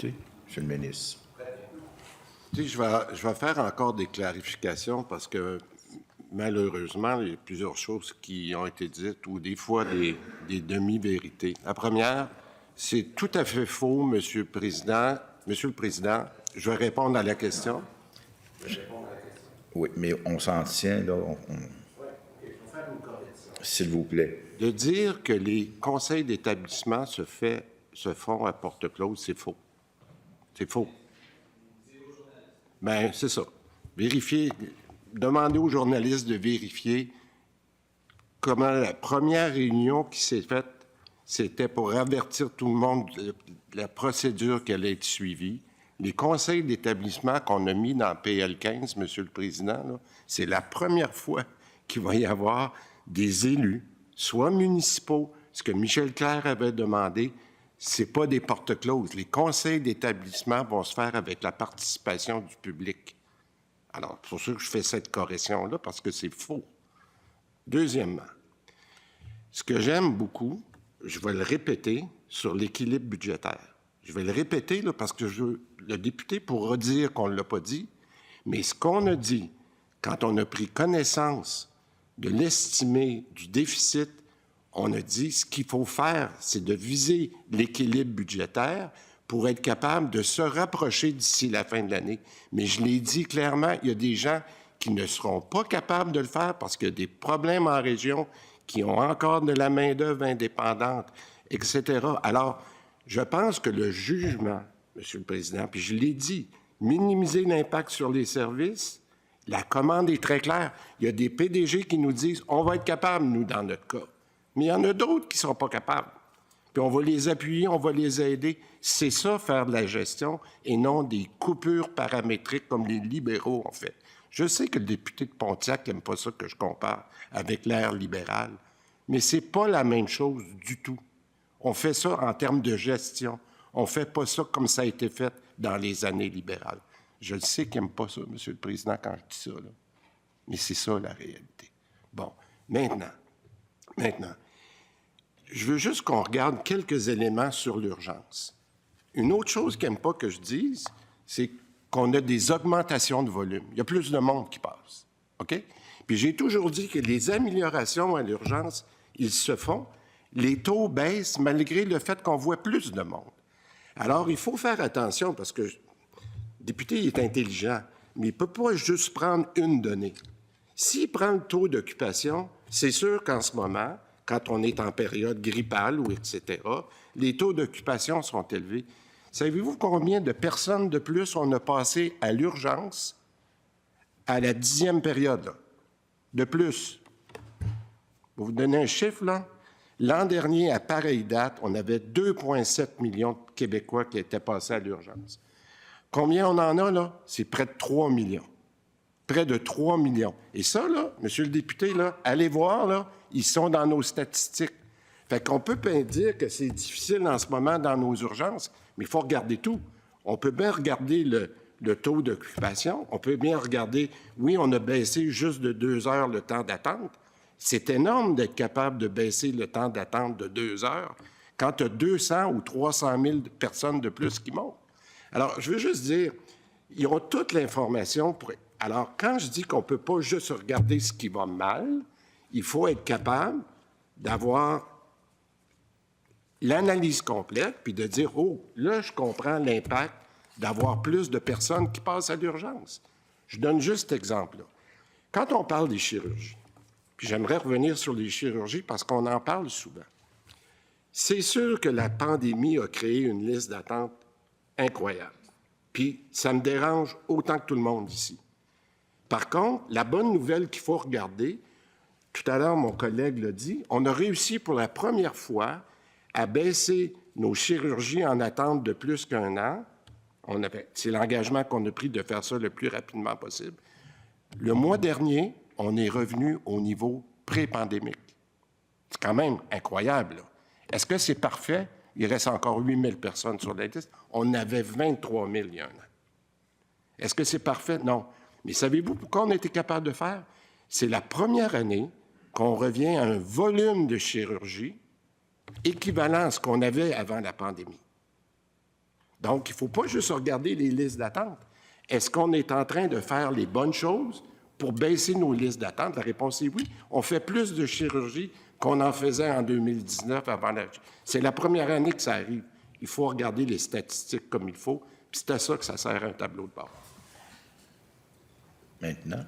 député. Monsieur le ministre. Je vais faire encore des clarifications parce que malheureusement, il y a plusieurs choses qui ont été dites ou des fois des demi-vérités. La première, c'est tout à fait faux, Monsieur le Président. Monsieur le Président, je vais répondre à la question. Oui, mais on s'en tient, là. S'il vous plaît. De dire que les conseils d'établissement se font à porte close, c'est faux. C'est faux. Bien, c'est ça. Vérifier, demander aux journalistes de vérifier comment la première réunion qui s'est faite, c'était pour avertir tout le monde de la procédure qui allait être suivie. Les conseils d'établissement qu'on a mis dans PL 15, Monsieur le Président, c'est la première fois qu'il va y avoir des élus, soit municipaux, ce que Michel Clerc avait demandé, c'est pas des portes closes. Les conseils d'établissement vont se faire avec la participation du public. Alors, c'est pour ça que je fais cette correction-là, parce que c'est faux. Deuxièmement, ce que j'aime beaucoup, je vais le répéter sur l'équilibre budgétaire. Je vais le répéter là, parce que le député pourra dire qu'on ne l'a pas dit, mais ce qu'on a dit quand on a pris connaissance de l'estimé du déficit, on a dit ce qu'il faut faire, c'est de viser l'équilibre budgétaire pour être capable de se rapprocher d'ici la fin de l'année. Mais je l'ai dit clairement, il y a des gens qui ne seront pas capables de le faire parce qu'il y a des problèmes en région, qui ont encore de la main-d'œuvre indépendante, etc. Alors, je pense que le jugement, Monsieur le Président, puis je l'ai dit, minimiser l'impact sur les services, la commande est très claire. Il y a des PDG qui nous disent « on va être capable, nous, dans notre cas ». Mais il y en a d'autres qui ne sont pas capables. Puis on va les appuyer, on va les aider. C'est ça, faire de la gestion, et non des coupures paramétriques comme les libéraux ont fait. Je sais que le député de Pontiac n'aime pas ça que je compare avec l'ère libérale, mais ce n'est pas la même chose du tout. On fait ça en termes de gestion. On ne fait pas ça comme ça a été fait dans les années libérales. Je le sais qu'il n'aime pas ça, Monsieur le Président, quand je dis ça, là. Mais c'est ça, la réalité. Bon, maintenant, je veux juste qu'on regarde quelques éléments sur l'urgence. Une autre chose qu'il n'aime pas que je dise, c'est qu'on a des augmentations de volume. Il y a plus de monde qui passe, OK? Puis j'ai toujours dit que les améliorations à l'urgence, ils se font. Les taux baissent malgré le fait qu'on voit plus de monde. Alors, il faut faire attention parce que le député il est intelligent, mais il ne peut pas juste prendre une donnée. S'il prend le taux d'occupation, c'est sûr qu'en ce moment, quand on est en période grippale ou etc., les taux d'occupation sont élevés. Savez-vous combien de personnes de plus on a passé à l'urgence à la 10e période, là? De plus. Pour vous donner un chiffre, là, l'an dernier, à pareille date, on avait 2,7 millions de Québécois qui étaient passés à l'urgence. Combien on en a, là? C'est près de 3 millions. Près de 3 millions. Et ça, là, Monsieur le député, là, allez voir, là, ils sont dans nos statistiques. Fait qu'on peut bien dire que c'est difficile en ce moment dans nos urgences, mais il faut regarder tout. On peut bien regarder le taux d'occupation. On peut bien regarder, oui, on a baissé juste de 2 heures le temps d'attente. C'est énorme d'être capable de baisser le temps d'attente de 2 heures quand tu as 200 ou 300 000 personnes de plus qui montent. Alors, je veux juste dire, ils ont toute l'information pour... Alors, quand je dis qu'on ne peut pas juste regarder ce qui va mal, il faut être capable d'avoir l'analyse complète, puis de dire, oh, là, je comprends l'impact d'avoir plus de personnes qui passent à l'urgence. Je donne juste cet exemple-là. Quand on parle des chirurgies, puis j'aimerais revenir sur les chirurgies parce qu'on en parle souvent, c'est sûr que la pandémie a créé une liste d'attente incroyable. Puis ça me dérange autant que tout le monde ici. Par contre, la bonne nouvelle qu'il faut regarder, tout à l'heure, mon collègue l'a dit, on a réussi pour la première fois à baisser nos chirurgies en attente de plus qu'1 an. C'est l'engagement qu'on a pris de faire ça le plus rapidement possible. Le mois dernier, on est revenu au niveau pré-pandémique. C'est quand même incroyable, là. Est-ce que c'est parfait? Il reste encore 8 000 personnes sur la liste. On avait 23 000 il y a 1 an. Est-ce que c'est parfait? Non. Mais savez-vous pourquoi on a été capable de faire? C'est la première année qu'on revient à un volume de chirurgie équivalent à ce qu'on avait avant la pandémie. Donc, il ne faut pas juste regarder les listes d'attente. Est-ce qu'on est en train de faire les bonnes choses pour baisser nos listes d'attente? La réponse est oui. On fait plus de chirurgie qu'on en faisait en 2019 avant la... C'est la première année que ça arrive. Il faut regarder les statistiques comme il faut, puis c'est à ça que ça sert un tableau de bord. Maintenant,